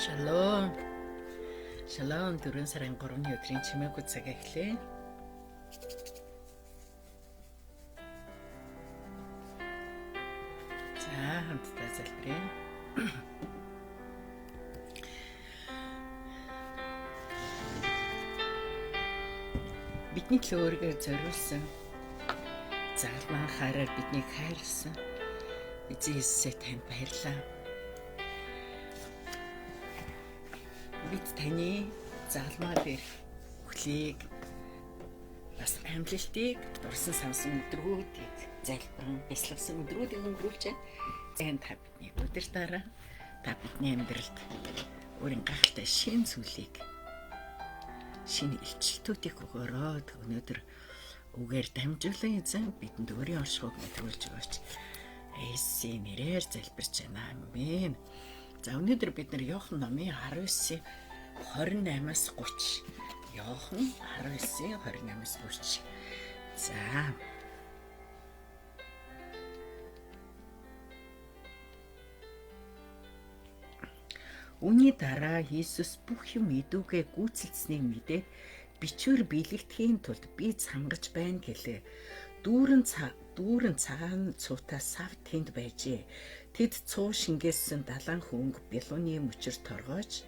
Шалом. Шалом 4 сарын 3-ны өдрийн чимээгүй цаг эхлэе. За хамтдаа залбирая. Бидний төлөө өөрийгөө зориулсан залмаа хараар биднийг хайрлсан эзэн Есүсээ танд баярлалаа. Бид таны залмаа дээр хүлээг бас амжилтыг дурсан самсан өдрүүдийг залбиран бясалгасан өдрүүдийг өнгөрүүлж байна. Та бидний удирдаараа та бидний амьдралд өөрийн гахалтай шин зүйлийг шинэ илчлэлтүүдийг өгөөрэй. Өнөөдөр үгээр дамжуулан эзэн бидэнд өөрийн оршихуйг мэдрүүлж өгөөч. Есүсийн нэрээр залбирч байна. Амен. За өнөөдөр бид нар Иохан номын 19-ийн 28-аас 30. Иохан 19-ийн 28-аас 30. За. Үүний дараа Иесус бүх юм идүүгээ гүйцэлдсэнийг мэдээд бичвэр биелэгдэхийн тулд би цангаж байна гэлээ. Дүүрэн цагаан цуутаа сав тэнд байжээ. Тэд цуу шингээсэн далайн хөнгө Белуны мөчөр торгоож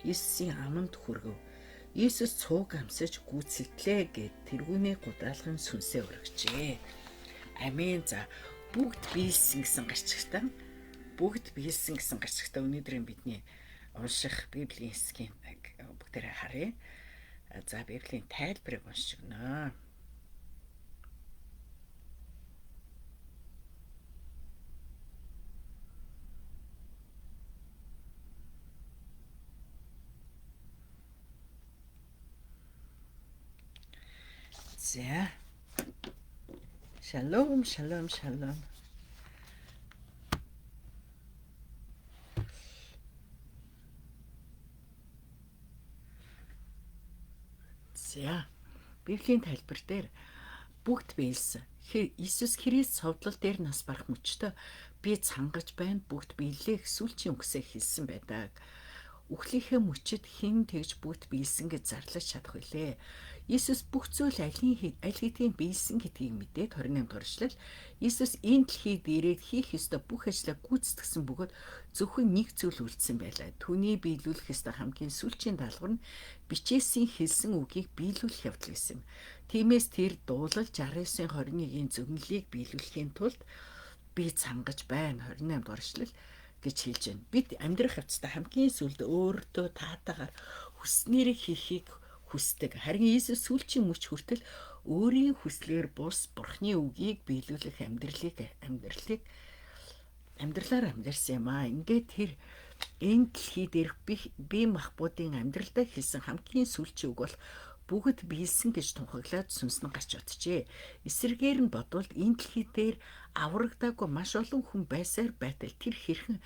Иесусийн аманд хүргэв. Иесус цууг амсаж гүйцэлдлээ гэд тэргүүний гудаалгын сүнсээ өргөжээ. Амен. За бүгд биелсэн гэсэн гарчигтаа өнөөдрийн бидний унших Библийн хэсгийг бүгдээрээ харъя. За Библийн тайлбарыг уншиж өгнө. За. Шалом. За. Библийн тайлбар дээр бүгд биелсэн. Иесус Христ цовдлол дээр нас барах мөчтөө би цангаж байна. Бүгд биелээ сүүлчийн үгсээ хэлсэн байдаг. Үхлийнхээ мөчөд хэн тэгж бүгд биелсэн гэж зарлаж чадах вүлээ. Иесус бүх зүйл аль хэдийн биелсэн гэдгийг мэдээд 28 дугаар эшлэл Иесус энэ дэлхийд ирээд хийх ёстой бүх ажлаа гүйцэтгсэн бөгөөд зөвхөн нэг зүйл үлдсэн байлаа. Түүний биелүүлэх ёстой хамгийн сүүлчийн даалгавар нь бичээсийн хэлсэн үгийг биелүүлэх явдал гэсэн юм. Тиймээс тэр дуулал 69:21-ийн зөвнөлийг биелүүлэхийн тулд би цангаж байна. 28 дугаар эшлэл гэж хэлж байна. Бид амьдрах явцдаа хамгийн сүүлд өөртөө таатаагаар хүснээрээ хийхийг хүсдэг. Харин Иесус сүүлчийн мөч хүртэл өөрийн хүслээр бус Бурхны үгийг биелүүлэх амьдралаар амьдарсан юм аа. Ингээд тэр энэ дэлхий дээр бие махбодын амьдралдаа хэлсэн хамгийн сүүлчийн үг бол бүгд биелсэн гэж тунхаглаад сүнснэн гарч оджээ. Эсрэгээр нь бодвол энэ дэлхий дээр аврагдаагүй маш олон хүн байсаар байтал тэр хэрхэн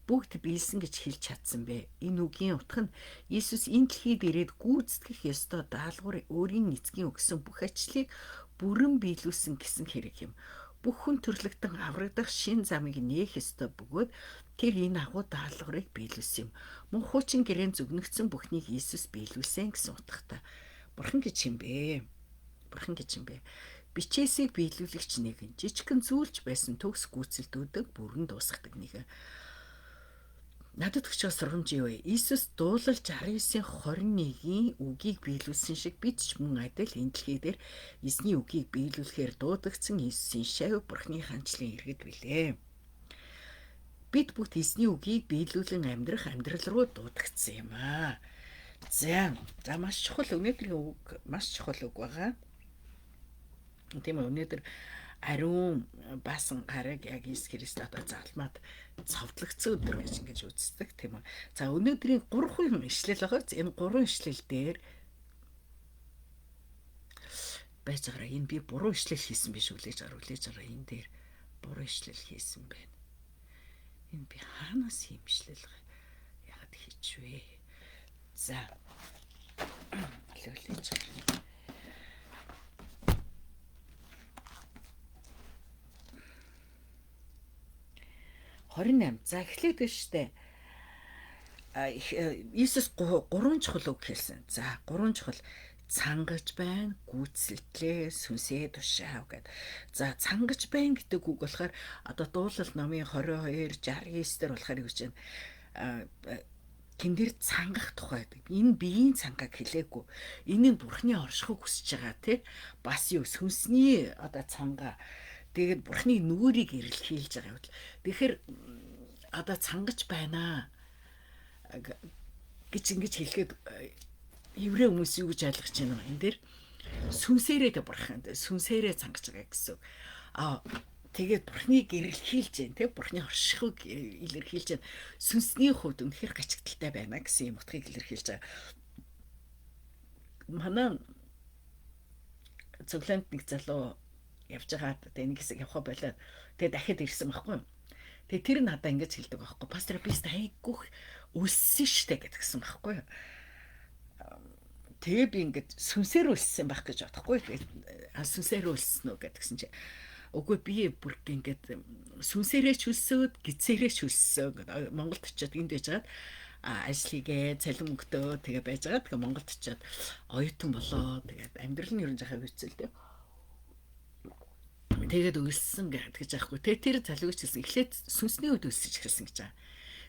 бүгд биелсэн гэж хэлж чадсан бэ? Энэ үгийн утга нь Иесус энэ дэлхийд ирээд гүйцэтгэх ёстой даалгавар өөрийн эцгийн өгсөн бүх ажлыг бүрэн биелүүлсэн гэсэн хэрэг юм. Бүх хүн төрлөختөн аврагдах шин замыг нээх ёстой бөгөөд тэр энэ агуу даалгаврыг биелүүлсэн юм. Мөн хуучин гэрээнд зүгнэгдсэн бүхнийг Иесус биелүүлсэн гэсэн утгатай. Бурхан гэж юм бэ? Бичээсийг биелүүлэгч нэгэн жижигхэн зүйлж байсан төгс гүйцэлдүүдэг бүрэн дуусгадаг нэгэн. Надад өчигдөр сургамж юу вэ? Иесус дуулал 69:21-ийн үгийг биелүүлсэн шиг бид ч мөн адил энэ дэлхий дээр эзний үгийг биелүүлэхээр дуудагдсан Иесусийн шавь Бурхны хандлын иргэд билээ. Бид бүгд эзний үгийг биелүүлэн амьдрах амьдрал руу дуудагдсан юм аа. За маш чухал өнөөдрийн үг маш чухал үг байгаа. Тийм үү, өнөөдөр ариун баасан гараг яг Иесус Христ одоо залмаад цовдлогдсон өдөр байж ингэж үздэг тийм үү. За өнөөдрийн 3 ишлэл байгаа. Энэ 3 ишлэл дээр байж байгаа. Энэ би буруу ишлэл хийсэн биш үлээж байгаа. Энэ дээр буруу ишлэл хийсэн байна. Энэ би хаанаас юм ишлэл яагаад хийчихвэ? За. Үлээж байгаа. 28. За эхлээд штэ. Иесус гурван чухал үг хэлсэн. За гурван чухал цангаж байна, гүйцэлдлээ, сүнсээ тушаав гэд. За цангаж байна гэдэг үг болохоор одоо дуулал номын 22 69 дээр болохоор юу гэж байна? Тэн дээр цангах тухай. Энэ биеийн цангааг хэлээгүй. Энэ нь Бурхны оршихыг хүсэж байгаа тий. Бас юу сүнсний одоо цангаа. Тэгээд Бурхны нүрийг эрэлхийлж байгаа юм. Тэгэхээр одоо цангаж байна гэж ингэж хэлэхэд еврей хүмүүс юу гэж ойлгож байна вэ? Энэ дээр сүнсээрээ тэ бурхан сүнсээрээ цангаж байгаа гэсэн. Тэгээд Бурхныг эрэлхийлж जैन тэг Бурхны оршихыг илэрхийлж जैन сүнсний хувьд үнэхээр гачигдaltaй байна гэсэн юм утгыг илэрхийлж байгаа. Манай цоглонд нэг залуу явж байгаа тэгээд нэг хэсэг явах болоод тэгээд дахиад ирсэн байхгүй юу. Тэгээд тэр надаа ингэж хэлдэг байхгүй. Пастор би айгүйх үлссэн штэ гэдгсэн байхгүй юу. Тэгээ би ингэж сүнсээр үлссэн байх гэж бодохгүй. Тэгээд сүнсээр үлссэн үү гэдгсэн чи үгүй би бүр ингээд сүнсээрээ ч үлсөөд гизээрээ ч үлссэн. Монголд очиод энд байж байгаа ажил хийгээ цалин мөнгөтэй тэгээ байж байгаа. Тэгээ Монголд очиод оюутан болоо тэгээд амьдрал нь ер нь жахаа хэцэлтэй. Тэгээд үлссэн гэж аахгүй. Тэгээ тэр залууч хэлсэн. Эхлээд сүнсний үед үлсэж эхэлсэн гэж байгаа.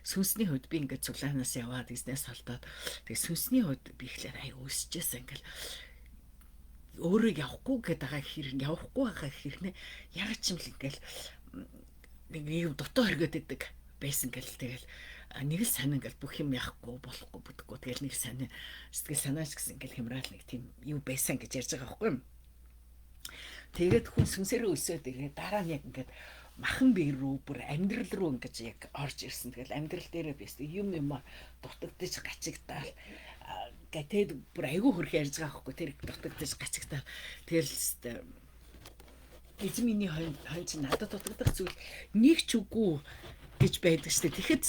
Сүнсний хувьд би ингээд цуглаанаас яваад бизнес холдоод тэгээ сүнсний хувьд би ихлээр өсчихсэн ингээл өөрөө явахгүй байгаа хэрнээ яг ч юм л ингээл нэг юм дотоо хөргөд идэг байсан гэл тэгэл нэг л сайн ингээл бүх юм яахгүй болохгүй бүдэггүй тэгэл нэг сайн сэтгэл санаач гэсэн ингээл хямраал нэг тийм юу байсан гэж ярьж байгаа байхгүй юм. Тэгээд хүн сүнсээрээ өсөөд ирээ дараа нь яг ингээд махан бие рүү бүр амьдрал руу ингэж яг орж ирсэн. Тэгэл амьдрал дээрээ биес юм дутагдаж гачигдаал гэдэг бүр айгүй хөрх ярьж байгаа байхгүй тэр дутагдаж гачигдаал тэгэл эзэмний хойно чи надад дутагдах зүйл нэг ч үгүй гэж байдаг штэ. Тэгэхэд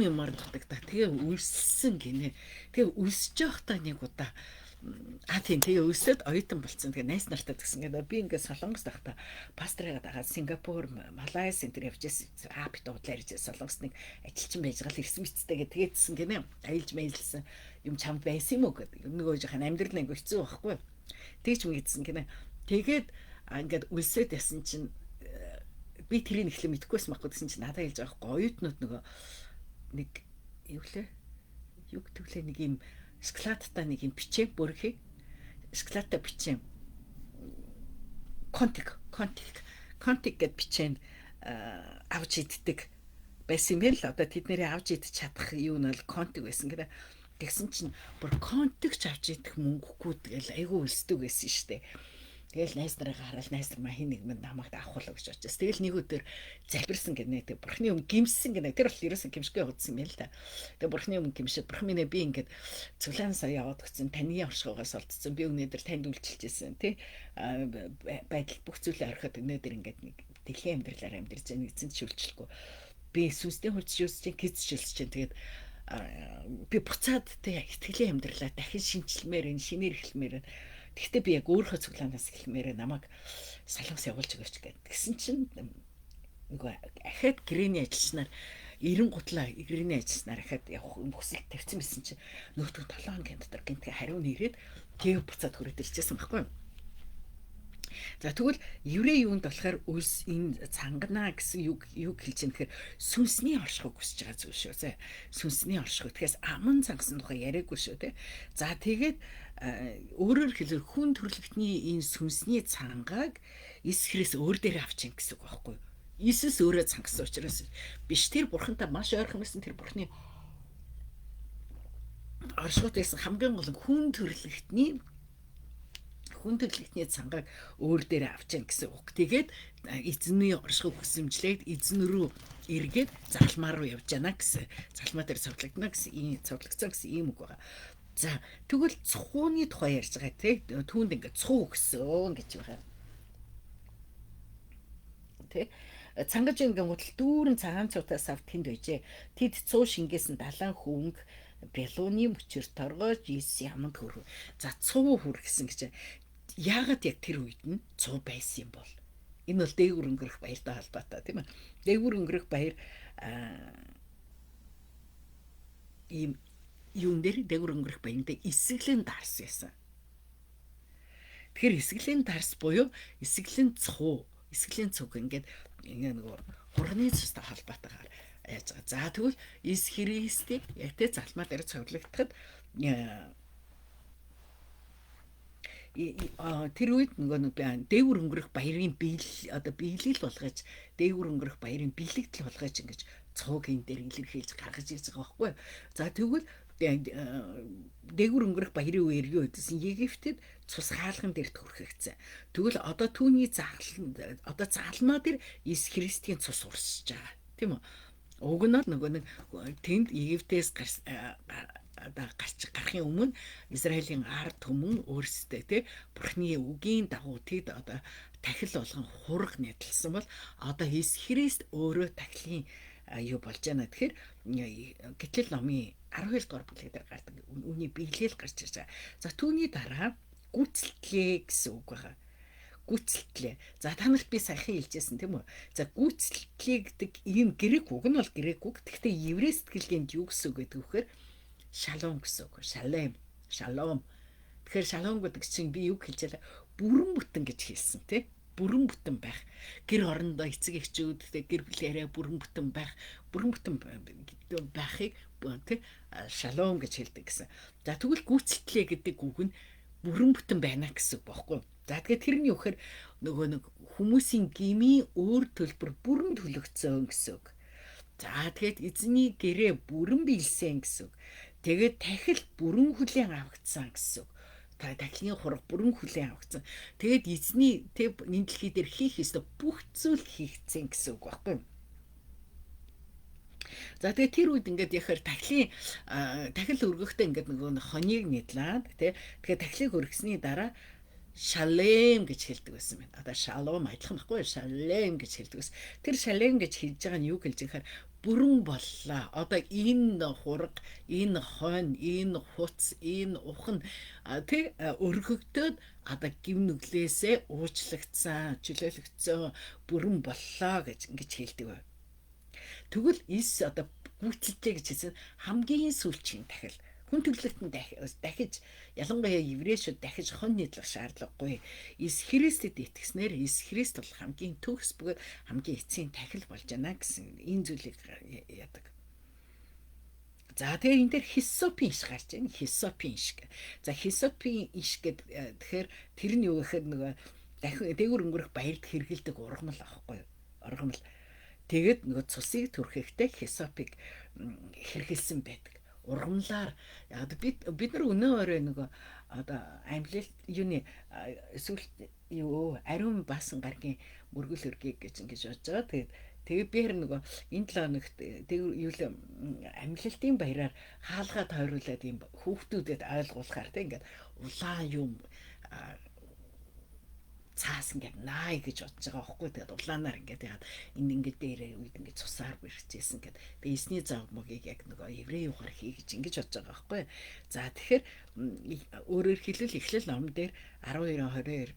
юмар дутагдаа. Тэгээ үлссэн гинэ. Тэгээ үлсэж явахдаа нэг удаа тийм тэгээ өсөд оюутан болцсон. Тэгээ найз нартай гэсэн гэдэг. Би ингээд Солонгост байхдаа пастрыгаа дагаад Сингапур, Малайз энэ төр явж байсан. Бит удлаар ирж Солонгост нэг ажилчин байж гал ирсэн мэттэйгээ тэгээдсэн гинэ. Аялж мэйлсэн юм чамд байсан юм уу гэдэг. Нөгөө жоохон амьдрал нэг хэцүү байхгүй. Тэгж мэгдсэн гинэ. Тэгээд ингээд үлсээд ясан чинь би тэрийг ихлэ мэдхгүйсэн байхгүй гэсэн чинь надад хэлж байгаа байхгүй. Оюутнууд нөгөө нэг юу лээ? Юу гэдгэлээ нэг юм шоколадтай нэг юм бичээ бүрхий шоколадтай бичээ контик гэд бичээ авч иддэг байсан юм л одоо тэднэрээ авч идэж чадах юу нь бол контик байсан гэдэг. Тэгсэн чинь бүр контик ч авч идэх мөнгөгүй тэгэл айгүй үлсдэг байсан штэ. Тэгэл найз нарыг хараад найз нар маа хин нэг минь намайг авахулаа гэж бодчихсон. Тэгэл нэг өдөр залбирсан гэнэ. Тэг Бурхны өмнө гимссэн гэнэ. Тэр бол ерөөсөн гимшгүй явагдсан юм л да. Тэг Бурхны өмнө гимшээд Бурхан минь би ингээд цуглаанасаа яваад өгсөн. Таны оршихоогоос олдсон. Би өнөөдөр танд үйлчилжсэн тий. Байдал бүх зүйлээ орхиод өнөөдөр ингээд нэг дэлхийн амьдралаар амьдарч байгаа нэгэн ч үйлчлэхгүй. Би сүнсний хувьд шүүсэж гиз шилсэж тэгээд би буцаад тий итгэлийн амьдралаа дахин шинжилмээр шинээр эхлэмээр Гэхдээ би яг өөрөө цуглаанаас эхлэмээр намайг Солонгос явуулж өгөөч гэсэн чинь нөгөө ахад гэрээний ажилчнаар 90 гутлаа гэрээний ажилчнаар ахад явах хүсэл тавьсан байсан чинь нөтгөө 7 хоногийн дотор гинтгээ хариу нэрээд тэг буцаад хүрээд ирчихсэн байхгүй юу. За тэгвэл еврей юунд болохоор үлс энэ цангана гэсэн үг хэлж байгаа нөхөр сүнсний оршихыг хүсэж байгаа зүйл шүү зэ. Сүнсний орших. Тэгээс аман цангасан тухай яриаггүй шүү те. За тэгээд өөрөөр хэлбэл хүн төрлөختний энэ сүнсний цангааг Иесус өөр дээр авчин гэсэн үг байхгүй юу? Иесус өөрөө цангасан учраас биш тэр бурхантай маш ойрхон байсан тэр бурхны оршихуйд байсан хамгийн гол хүн төрлөختний цангааг өөр дээр авчин гэсэн үг. Тэгээд эзний оршихуйг хүсэмжлээд эзэн рүү эргээд залмаа руу явж яана гэсэн. Залмаа дээр цовдлогдно гэсэн цовдлогцсон гэсэн ийм үг байгаа. За тэгвэл цухууны тухай ярьж байгаа тий. Түүнд ингээд цуу гэсэн гэж байгаа. Тэ цангаж ингээд гутал дүүрэн цагаан цуутаас авт тэнд байжээ. Тэд цуу шингээсэн далайн хөнгө Белуны мөчөр торгож Иесус яманд хөрв. За цуу хүр гэсэн гэж. Яагаад яг тэр үед нь цуу байсан юм бол? Энэ бол дээгүр өнгөрөх баяртай холбоотой тийм ээ. Дээгүр өнгөрөх баяр ийм юун дээр дээгүр өнгөрөх баяндаа эсгэлэн дарс ясан. Тэгэхээр эсгэлэн дарс буюу эсгэлэн цуу, эсгэлэн цуг ингээд нөгөө хурганы цустай холбоотойгоор яаж байгаа. За тэгвэл Иес Христийг яг тэ залмаа дээр цовлогдоход тэр үед нөгөө дээгүр өнгөрөх баярын биелэл болгож дээгүр өнгөрөх баярын бэлэгдэл болгож ингэж цууг энэ дээр илэрхийлж гаргаж ирж байгаа байхгүй. За тэгвэл дээгүр өнгөрөх баярын үеэр юу гэдсэн Египтэд цус хаалган дээр төрхөгцсөн. Тэгвэл одоо түүний заалмаа дээр Иес Христийн цус урсж байгаа. Тийм үү? Уг нь нөгөө нэг тэнд Египтээс гарахын өмнө Израилийн ард түмэн өөрсдөө тий Бурхны үгийн дагуу тэд одоо тахил болгон хураг нэдэлсэн бол одоо Иес Христ өөрөө тахилын юу болж байна. Тэгэхээр Гитлэл номын 12 дугаар бүлэг дээр гардаг үүний биелэл гарч ирж байгаа. За түүний дараа гүйцэлтлээ гэсэн үг байгаа. Гүйцэлтлээ. За та нарт би саяхан хэлжсэн тийм үү? За гүйцэлтлээ гэдэг ийм грек үг нь бол грек үг. Гэхдээ еврей сэтгэлгээнд юу гэсэн үг гэдэг вэхээр шалом гэсэн үг. Шалом. Тэгэхээр шалом гэдэг чинь би юу хэлж байлаа? Бүрэн бүтэн гэж хэлсэн тийм. Бүрэн бүтэн байх. Гэр орондоо эцэг эхчүүд гэр бүлээрээ бүрэн бүтэн байх. Бүрэн бүтэн байхыг тийм шалом гэж хэлдэг гэсэн. За тэгвэл гүйцэлтлээ гэдэг үг нь бүрэн бүтэн байна гэсэн үг байхгүй. За тэгээд тэрний үхээр нөгөө нэг хүмүүсийн гмийн өөр төлбөр бүрэн төлөгдсөн гэсэн үг. За тэгээд эзний гэрээ бүрэн биелсэн гэсэн үг. Тэгээд тахил бүрэн хүлээн авагдсан гэсэн үг. Тахилын хураг бүрэн хүлээн авагдсан. Тэгээд эзний энэ дэлхий дээр хийх ёстой бүх зүйл хийгдсэн гэсэн үг байхгүй. За тэгээд тэр үед ингээд яхаар тахил өргөхдөө ингээд нөгөө хоньыг нэдлээд тэгээд тахилыг өргөсний дараа шалем гэж хэлдэг байсан байна. Одоо шалом адилхан байхгүй шалем гэж хэлдэг байсан. Тэр шалем гэж хэлж байгаа нь юу хэлж байхаар бүрэн боллоо. Одоо энэ хураг, энэ хонь, энэ хуц, энэ ухан өргөгдөөд одоо гим нүглээсээ уучлагдсан, чөлөөлөгдсөн, бүрэн боллоо гэж ингэж хэлдэг бай. Тэгвэл Иес одоо гүйцэлтэй гэж хэлсэн хамгийн сүүлчийн тахил. Хүн төрлөختөнд дахиж ялангуяа еврейчүүд дахиж хон нийтлэх шаардлагагүй. Иес Христэд итгэснээр Иес Христ бол хамгийн төгс бөгөөд хамгийн эцсийн тахил болж байна гэсэн энэ зүйлийг яадаг. За тэгээ энэ дээр хисопын иш гарч байна. Хисопын иш. За хисопын иш гэдэг тэгэхээр тэр нь юу гэхээр нөгөө дахин дээгүр өнгөрөх баярд хэргэлдэг ургамал аахгүй юу? Ургамал. Тэгээд нөгөө цусыг түрхэхдээ хисопыг хэргэлсэн байдаг. Ургамлаар яг бид нар өнөө өрөө нөгөө одоо амлилт юуны эсвэл юу ариун баасан гаргийн мөргөл өргийг гэж ингэж бодож байгаа. Тэгээд би хэрэг нөгөө энэ 7 хоногт юу л амлилтын баяраар хаалгаа тойруулаад юм хүүхдүүдэд ойлгуулахаар тийм ингээд улаан юм цаас ингээд наай гэж бодож байгаа байхгүй. Тэгээд улаанаар ингээд яагаад энэ ингээд дээрээ үед ингээд цусаар бэрхжсэн гэдэг. Тэгээд эсний зав могийг яг нөгөө еврей ухаар хий гэж ингэж бодож байгаа байхгүй. За тэгэхээр өөрөөр хэлбэл Эхлэл ном дээр 12:22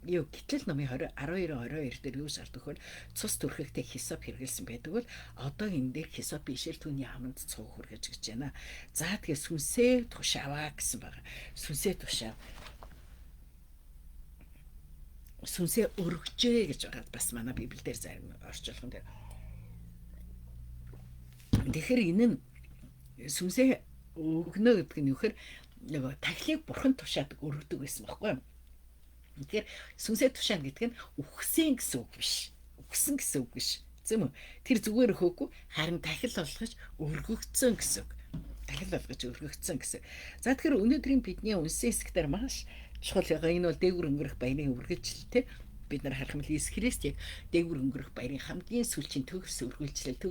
юу Гитлэл номын 12:22 дээр юу шаард өгөхөөр цус төрхөйтэй хисап хэрэгэлсэн байдаг бол одоо энэ дээр хисап бишэл түүний аманд цуг хүргэж гэж байна. За тэгээ сүнсээ тушааваа гэсэн байгаа. Сүнсээ тушаав. Сүнсээ өргөжээ гэж байгаа бас манай Библиэлд зарим орчуулган дээр. Тэгэхээр энэ нь сүнсээ өгнө гэдэг нь юу гэхээр нөгөө тахилыг бурхан тушаадаг өргөдөг байсан байхгүй юу? Тэгэхээр сүнсээ тушаана гэдэг нь үхсэн гэсэн үг биш. Үхсэн гэсэн үг биш. Тийм үү? Тэр зүгээр өгөөгүй харин тахил болгож өргөгдсөн гэсэн үг. Тахил болгож өргөгдсөн гэсэн. За тэгэхээр өнөөдрийн бидний үнсэн хэсгээр маш чухал байгаа. Энэ бол дээгүр өнгөрөх баярын үргэлжлэлтэй. Бид нар харах юм бол Иес Христ яг дээгүр өнгөрөх баярын хамгийн сүүлчийн төгс үргэлжлэл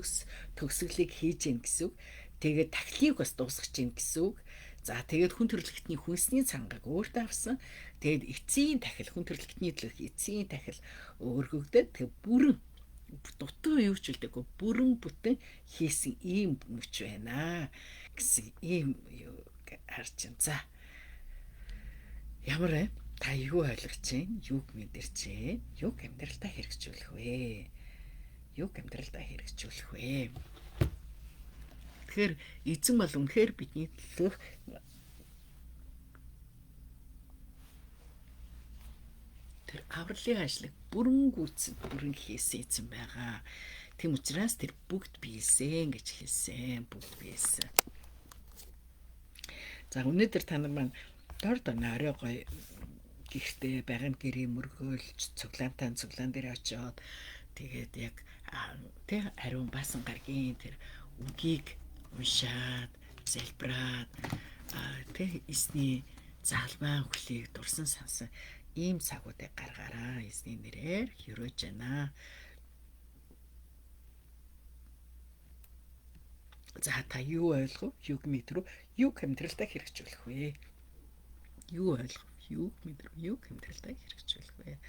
төгсгөлийг хийж гин гэсэн үг. Тэгээд тахилыг бас дуусгаж гин гэсэн үг. За тэгээд хүн төрөлхтний хүнсний цангааг өөртөө авсан. Тэгээд эцсийн тахил хүн төрөлхтний төлөх эцсийн тахил өргөгдөд тэгээд бүрэн дутуу юу ч үлдээгүй бүрэн бүтэн хийсэн ийм мөч байна гэсэн ийм юу харж байна. За ямар вэ? Та юу ойлгож байна? Юуг мэдэрч байна? Юуг амьдралдаа хэрэгжүүлэх вэ? Юуг амьдралдаа хэрэгжүүлэх вэ? Тэгэхээр эзэн бол үнэхээр бидний төлөө тэр авралын ажлыг бүрэн гүйцэд бүрэн хийсэн эзэн байгаа. Тийм учраас тэр бүгд биелсэн гэж хэлсэн. Бүгд биелсэн. За өнөөдөр та нар маань дор орой гоё гэртээ байгаа гэрээ мөргөөлж цуглаан дээр очиод тэгээд яг тэг ариун баасан гаргийн тэр үгийг уншаад залбираад тэг эсний залбаан хүлийг дурсан сансан ийм цагуудыг гаргаараа эзний нэрээр хөрөөж байна. За та юу ойлгов? Юуг мэдрв? Юуг амьдралдаа хэрэгжүүлэх вэ? Юу ойлгов? Юуг мэдрв? Юуг амьдралдаа хэрэгжүүлэх вэ?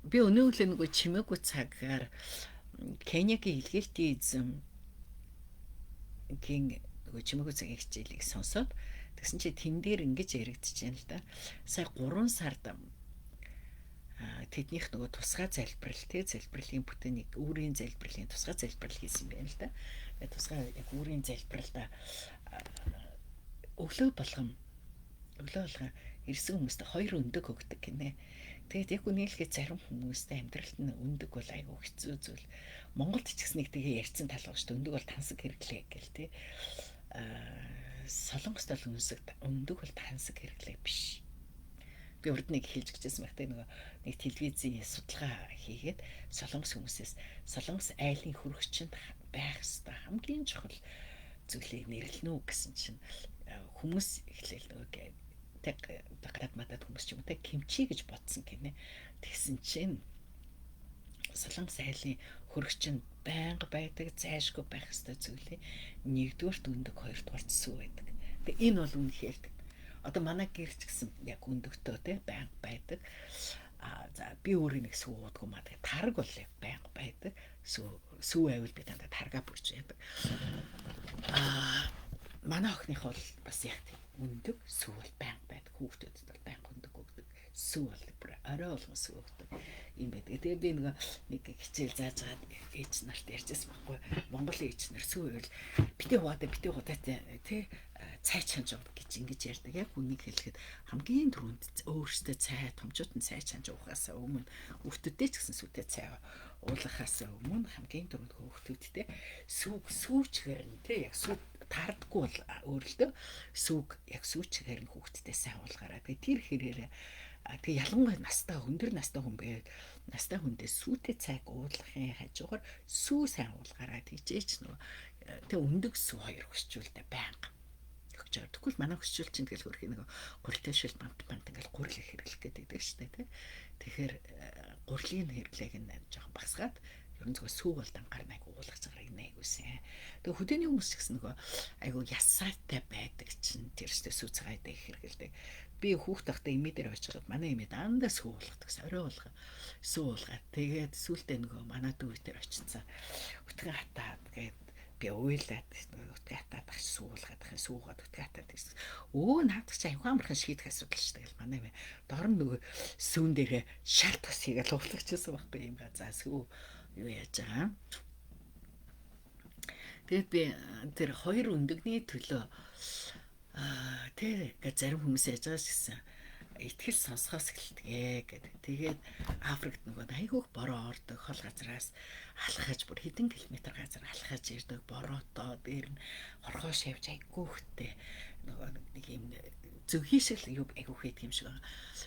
Би өнөөлөө нөгөө чимээгүй цагаар Кениягийн илгээлтийн эзэн гин нөгөө чимээгүй цагийн хичээлийг сонсоод тэгсэн чи тэн дээр ингэж яригдчихэж байна л да. Сая 3 сард тэднийх нөгөө тусгай залбирлын бүтээнийг өөрийн залбирлын тусгай залбирал хийсэн байна л да. Тусгай яг өөрийн залбиралда өглөө болгон ирсэн хүмүүстээ 2 өндөг өгдөг гинэ. Тэгээд яг үнэхээр зарим хүмүүстэй амьдралд нь өндөг бол айгүй хэцүү зүйл. Монголд ч гэсэн нэг тэгээ ярьсан талбай шүү дээ. Өндөг бол тансаг хэрэглээ гэл тий. Солонгост бол өндөг бол тансаг хэрэглээ биш. Би урд нэг хэлж гिचсэн багтай нэг телевизийн судалгаа хийгээд солонгос хүмүүсээс солонгос айлын хөрөгчөнд байх ёстой хамгийн чухал зүйлийг нэрлэнэ үү гэсэн чинь хүмүүс эхлээл нөгөө гадаад мадад хүмүүс ч юм уу те кимчи гэж бодсон гинэ. Тэгсэн чинь солонгос айлын хөрөгчөнд байнга байдаг зайшгүй байх ёстой зүйлээ нэгдүгээрт өндөг, хоёрдугаарт сүү байдаг. Тэгээ энэ бол үнэхээр одоо манай гэрч гэсэн яг өндөгтөө те байнга байдаг. За би өөрөө нэг сүү уудгүй маа тэгээ тараг бол яг байнга байдаг. Сүү байвал би дандаа таргаа бүрж яадаг. Манай охиных бол бас яг тийм өндөг сүү бол байнга байдаг. Хүүхдүүдэд бол байнга өндөг өгдөг. Сүү бол бүр орой болгон сүү өгдөг юм байдаг. Тэгээ би нэг хичээл зааж байгаа ээж нарт ярьжсэн байхгүй. Монголын ээж нар сүү байвал битээ хуудаа тий цай чанж уудаг гэж ингэж ярьдаг. Яг үнийг хэлэхэд хамгийн түрүүнд өөрөөсөө цай томчууд нь цай чанж уухаас өмнө хүүхдүүдтэй ч гэсэн сүүтэй цай уулгахаас өмнө хамгийн түрүүнд хүүхдүүдтэй сүүчгээр нь тий яг сүү таардаггүй бол өөрөлдөө сүүг яг сүүчгээр нь хүүхдтэй сайн уулгаараа. Тэгээ тэр хэрээр тэгээ ялангуяа өндөр настай хүн байвал настай хүндээ сүүтэй цайг уулгахын хажуугаар сүү сайн уулгаараа тийжээч нөгөө тэгээ өндөг сүү хоёр хөшчүүлдэ байнга. Тэгвэл манай хөшчүүл чинь тэгэл хөрх нэг гурилтай шил бант ингээл гурил хэрэглэх гэдэг штэ тий. Тэгэхээр гурилын хэрэглээг нь жоохон багсгаад ер нь зөвхөн сүү бол дангаар айгу уулгах цагаар айгусэн. Тэгээ хөдөөний хүмүүс ч гэсэн нөгөө айгу ясаатай байдаг чинь тэр штэ сүү цагаадаа хэрэглэдэг. Би хүүхд тахта эмээ дээр очиод манай эмээ дандаа сүү уулгадаг орой уулга. Сүү уулгаад тэгээд сүултээ нөгөө манай дүү дээр очицсан. Өтгөн хатаад тэгээд би уйлаад өтгөн хатаад багш суулгаад ахын суугаад өтгөн хатаад гэсэн. Наадаг чи аюу амархан шийдэх асуудал шүү дээ. Манай эмээ дор нь нөгөө сүүн дээрээ шар тус хийгээл уулгачсан байхгүй юм га. За сүү юу яаж байгаа. Тэгээд би тэр 2 өндөгний төлөө тэр зарим хүмүүс яаж байгаа гэсэн итгэл сонсохоос эхэлдэг гэдэг. Тэгээд Африкт нөгөө айгүйх бороо ордог хол газраас алхаж бүр хэдэн километр газар алхаж ирдэг бороотоо дээр нь хорхоо шавж айгүйхтэй нөгөө нэг юм зөв хийшэл юу айгүйх хийдэг юм шиг байна.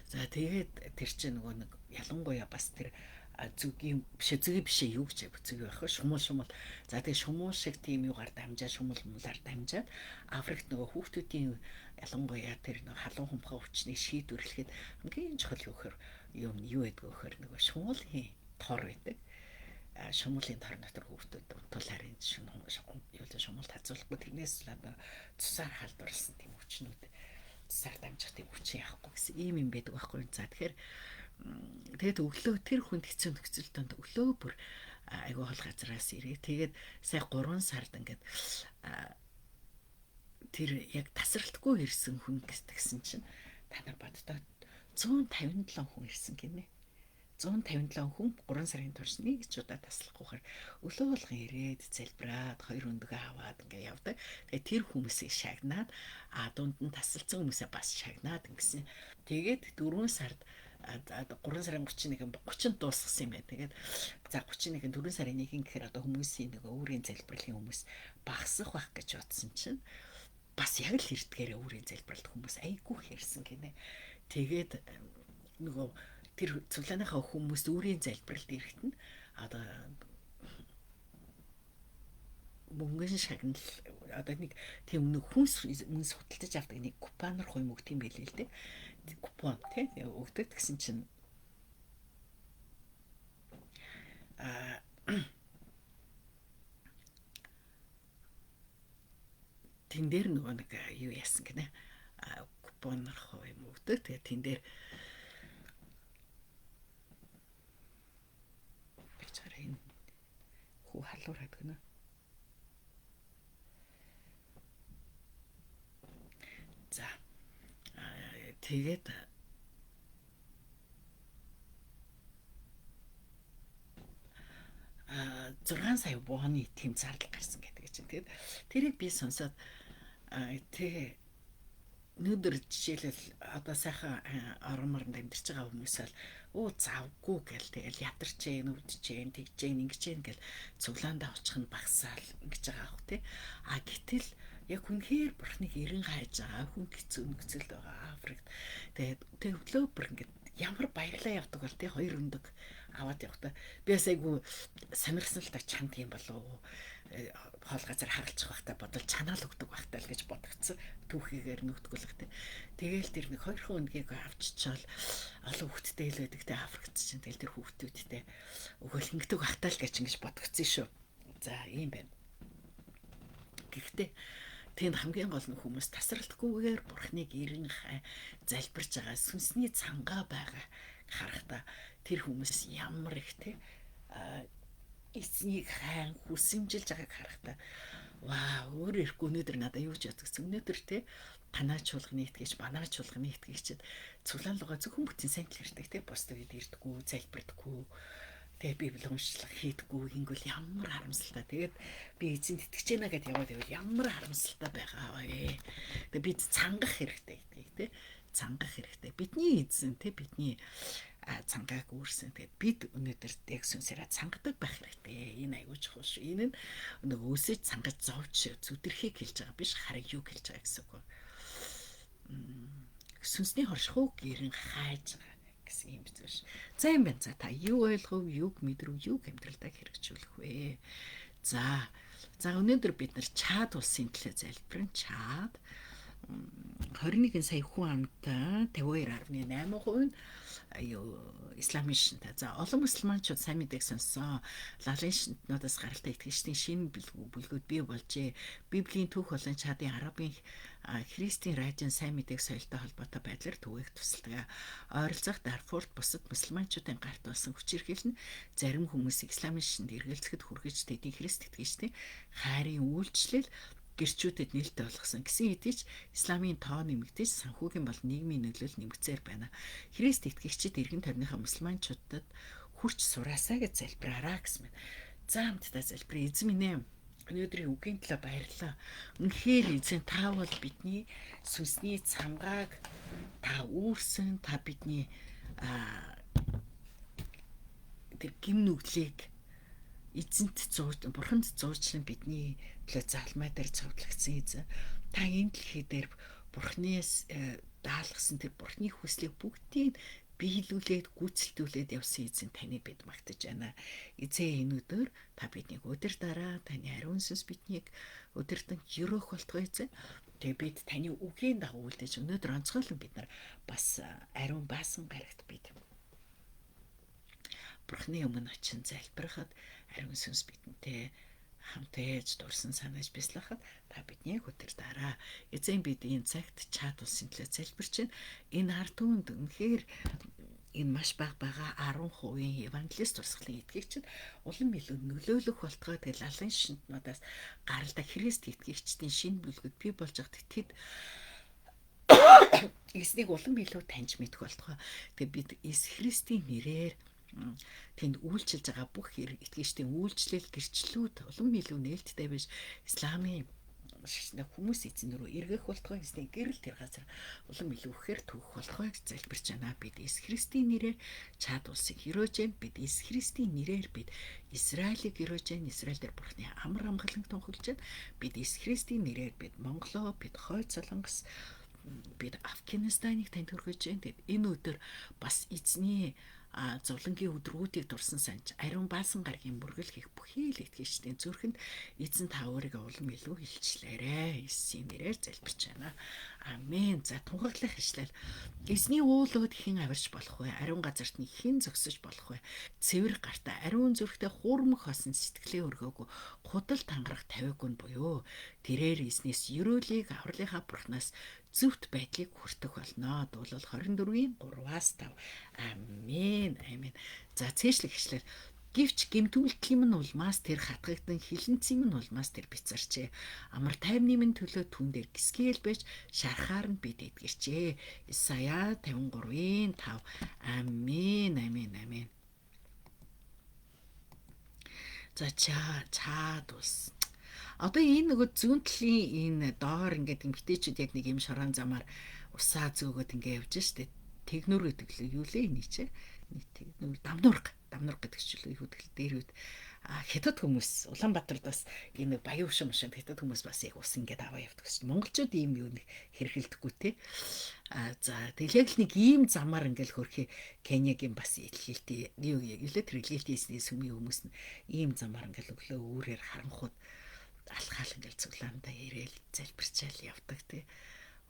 За тэгээд тэр чинь нөгөө нэг ялангуяа бас тэр зүгийн биш юу гэж зүг байх шумуул. За тэгээ шумуул шиг тийм юугаар дамжаад шумуул муулаар дамжаад Африкт нөгөө хүүхдүүдийн ялангуяа тэр нөгөө халуун хумхаа өвчнийг шийдвэрлэхэд хамгийн чухал юу гэдэг вөхөр нөгөө шумуулын тор байдаг. Шумуулын тор дотор хүүхдүүд тулаарын шумуул хазуулахгүй тэрнээс л цусаар халдварласан тийм өвчнүүд цусаар дамжих тийм өвчин явахгүй гэсэн ийм байдаг байхгүй. За тэгэхээр тэгээд өглөө тэр хүнд хэцүү нөхцөл донд өглөө бүр айгүй хол газараас ирээ. Тэгээд сая 3 сард ингээд тэр яг тасралтгүй ирсэн хүн гэсэн чинь та нар боддоо 157 хүн ирсэн гинэ. 157 хүн 3 сарын турш нэг ч удаа таслахгүйгээр өглөө болгон ирээд залбираад 2 өндөгөө аваад ингээ явдаг. Тэгээ тэр хүмүүсийг шагнаад дунд нь тасалсан хүмүүсээ бас шагнаад ингэсэн. Тэгээд 4 сард 3 сарын 31 дуусгасан юм байна. Тэгээд за 31 4 сарын 1 гэхээр одоо хүмүүсийн нөгөө өөрийн залбирлын хүмүүс багасах байх гэж бодсон чинь бас яг л эрдгээрээ өөрийн залбиралт хүмүүс айгүй хэрсэн гинэ. Тэгээд нөгөө тэр цуглааныхаа хүмүүс өөрийн залбиралд ирэхэд нь одоо мөнгөн шагнал одоо нэг тийм нэг хүнс судалдаж авдаг нэг купонор хой мөгт юм байлээ л дээ. Купон тий өгдөг гэсэн чинь тэн дээр нөгөө нэг юу яасан гинэ купонор хой мөгдөг. Тэгээ тэн дээр хүү халуураад гэнэ. За тэгээд 6 сая воны тэм зардал гарсан гэдэг чинь. Тэгээд тэрийг би сонсоод тэгээ өнөөдөр жишээлбэл одоо сайхан орон морнд амьдарч байгаа хүмүүсээ завгүй гэл тэгэл ядарч нүдж тэгж ингэж гэл цуглаандаа очих нь багсаал ингэж байгаа ах тий. Гэтэл яг үнэхээр бурхныг эрен хайж байгаа хүн хэцүү нөхцөлд байгаа Африкт. Тэгээд өглөө бүр ингэ ямар баярлаа явдаг бол тий 2 өндөг аваад явахдаа би бас айгу сонирхсан л та чанд юм болов хоол газар харгалчих байхдаа бодол чанаал өгдөг байхдаа л гэж бодгцсан түүхийгээр нүгтгүүлэхтэй. Тэгээл тэр нэг 2 өнгийг авчичаал олон хүүхдтэй л байдаг те Африкт чинь тэгэл тэр хүүхдүүдтэй өгөөл ингэдэг байхдаа л гэж ингэж бодгцсан шүү. За ийм байна. Гэхдээ тэнд хамгийн гол нь хүмүүс тасралтгүйгээр бурхныг эрен хай залбирж байгаа сүнсний цангаа байгаа харахтаа тэр хүмүүс ямар их те эцнийг хайн хүсэмжилж байгааг харахтаа ваа өөр ирэхгүй өнөөдөр надад юу ч ядгсан өнөөдөр те танаа чуулганы итгэж манаа чуулганы итгэгчд цуглаан лугаа зөвхөн бүтэн сайн л ирдэг те бусдад ирдэггүй залбирдаггүй тэгээ библи уншлах хийдэггүй ингэвэл ямар харамсалтай. Тэгээд би эзэнт итгэж байна гэдээ яваад байвал ямар харамсалтай байгаа вэ. Тэгээд бид цангах хэрэгтэй гэдгийг те цангах хэрэгтэй. Бидний эзэн те бидний цангааг үүрсэн. Тэгээд бид өнөөдөр яг сүнсээрээ цангадаг байх хэрэгтэй. Энэ аягүй чухал шүү. Энэ нь нэг өсөж цангаж зовж зүдэрхийг хэлж байгаа биш харин юу хэлж байгаа гэсэн үг. Сүнсний хоршихуг гэрэн хайж байгаа гэсэн юм биш. За юм байна. За та юу ойлгов, юуг мэдрв, юуг амьдралдаа хэрэгжүүлэх вэ? За өнөөдөр бид нар Чад улсын төлөө залбирэн Чад 21 сая хүн амтай 52.8% исламын шинтэй. За олон мусульманчууд сайн мэдээг сонссон. Лалын шинтнуудаас гаралтай итгэгчдийн шинэ бүлгүүд бий болжээ. Библийн түүх болон Чадын арабын христийн радион сайн мэдээг соёлтой холбоотой байдлаар түгээх тусалдаг. Ойролцоох Дарфурт бусад мусульманчуудын гарт болсон хүчирхийлэл нь зарим хүмүүсийг исламын шинд эргэлзэхэд хүргэж тэдний христ итгэгчдийн хайрын үйлчлэл гэрчүүдэд нээлттэй болгосон гэсэн хэдий ч исламын тоо нэмэгдэж санхүүгийн бол нийгмийн нөлөөлөл нэмэгцээр байна. Христ итгэгчид эргэн тойрныхаа мусульманчуудад хүрч сураасаа гэж залбираараа гэсэн мэт. За хамтдаа залбирая. Эзэн минь ээ. Өнөөдрийн үгийн төлөө баярлалаа. Үнэхээр эзэн та бол бидний сүнсний цангааг та үүрсэн, та бидний тэр гим нүглийг эзэнт бурханд зуурчлан бидний төлөө залмай дээр цовдлогдсон эзэн. Та энэ дэлхий дээр бурхнаас даалгасан тэр бурхны хүслийг бүгдийг биелүүлээд гүйцэлдүүлээд явсан эзэн таны бид магтаж байна. Эзэн энэ өдөр та биднийг өдөр дараа таны ариун сүнс биднийг өдөртөн өрөөх болтугай эзэн. Тэгээ бид таны үгийн дагуу үлдээж өнөөдөр онцгойлон бид нар бас ариун баасан гарагт бид бурхны өмнө очин залбирахад ариун сүнс бидэнтэй хамт ээж дурсан санаж бяцлахад та бидний өдөр дараа эзэн бид энэ цагт Чад улсын төлөө залбирч байна. Энэ ард түмэнд үнэхээр энэ маш бага 10% евангелист тусгалын итгэгчид улам илүү нөлөөлөх болтгой. Тэгэл лалын шинтнуудаас гаралтай христ итгэгчдийн шинэ бүлгүүд бий болж байгаа тэд эснийг улам илүү таньж мэдэх болтгой. Тэгээ бид эс христийн нэрээр тэнд үйлчилж байгаа бүх итгэжтийн үйлчлэл гэрчлүүд улам илүү нээлттэй биш. Исламын хүмүүс эзэн рүү эргэх болтугай гэсний гэрэл тэр газар улам илүү ихээр түүх болохгүй гэж залбирч байна. Бид Иесус Христийн нэрээр Чад улсыг хөрөөж байна. Бид Иесус Христийн нэрээр бид Израилийг хөрөөж байна. Израиль дээр Бурхны амар амгалан тунхаглаж байна. Бид Иесус Христийн нэрээр бид Монголоо, бид Хойд Солонгос, бид Афганистаныг танд хүргэж байна. Тэгэд энэ өдөр бас эзний зовлонгийн өдрүүдийг дурсан санж ариун баасан гарагийн мөргөл хийх бүхий л итгэжтийн зүрхэнд эзэн та өөрийгөө улам илүү илчлээрэй. Иесийн нэрээр залбирч байна. Амен. За тунхаглах ишлэл. Эзний уулууд хэн авирч болох вэ? Ариун газарт нь хэн зөксөж болох вэ? Цэвэр гартаа ариун зүрхтэй хуурмаг хосон сэтгэлээ өргөөгүй худал тангарах тавиагүй нь буюу тэрээр эзнээс ерөөлийг авралынхаа бурхнаас зөвхт байдлыг хүртэх болно. Дуулал 24-ийн 3-5. Амен. Амен. За цээжлэх ишлэл. Гэвч гэмтүүлтгэм нь улмаас тэр хатгагдан хилэнцэм нь улмаас тэр бицарчээ. Амар тайвны минь төлөө түн дээр гисгээл байж шархаар нь бид эдгэрчээ. Исая 53-ийн 5. Амен. Амен. Амен. За чад улс. Одоо энэ нөгөө зүүн талын энэ доор ингээд эмгтээчүүд яг нэг юм шорон замаар усаа зөөгөөд ингээд явж штэ. Тэгнүр гэдэг л юу лээ энэ чи? Тэгнүр дамнуурга гэдэг чөлөө юу гэдэг дээр үед хятад хүмүүс Улаанбаатарт бас энэ баян шум шин хятад хүмүүс бас яг ус ингээд аваа явдаг шүү. Монголчууд ийм юу нэг хэрхэлдэггүй те. За тэгэл яг л нэг ийм замаар ингээд хөрхи Кениягийн бас илгээлтэй юу тэр илгээлтийн сүмийн хүмүүс нь ийм замаар ингээд өглөө өөрөөр харанхууд алхаал ингээл цуглаандаа ирээл залбирчаал явдаг тий.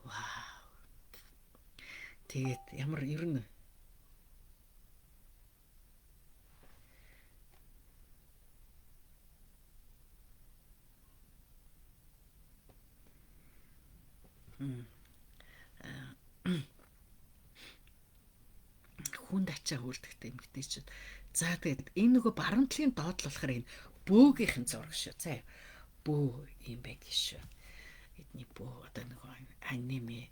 Вау. Тэгээд ямар ер нь хүнд ачаа хүрдэгтэй эмгтээчүүд. За тэгээд энэ нөгөө барамтлын доод л болохоор энэ бөөгийн зураг шүү. За бөө юм байг шүү. Эдний бөө одоо нэг аниме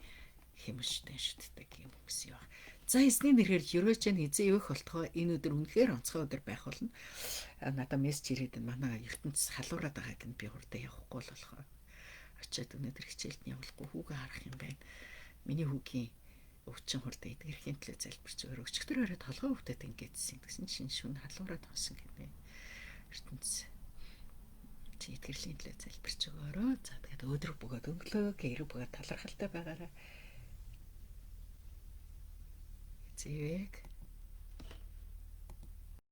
хэмжтэй шүтдэг юм хүмүүс юу. За эзний нэрээр ерөөж нь хизээ өөх болтгоо энэ өдөр үнэхээр онцгой өдөр байх болно. Надаа мессеж ирээд манай ертөнцийн халуураад байгааг нь би хурдан явахгүй л болохоор очиад өнөөдөр хичээлд нь явуулахгүй хүүгээ харах юм байна. Миний хүүгийн өвчин хурдан эдгэрхийн төлөө залбирч өөрөө өчигдөр орой толгой өвдөд ингээдсэн гэсэн чинь шүн халуураад хонсон гэдэг. ертөнцийн эдгэрлийн төлөө залбирч өгөөрөө. За тэгээд өдөр бөгөөд өнгөлөө гэр бөгөөд талархалтай байгаарай. Эцэг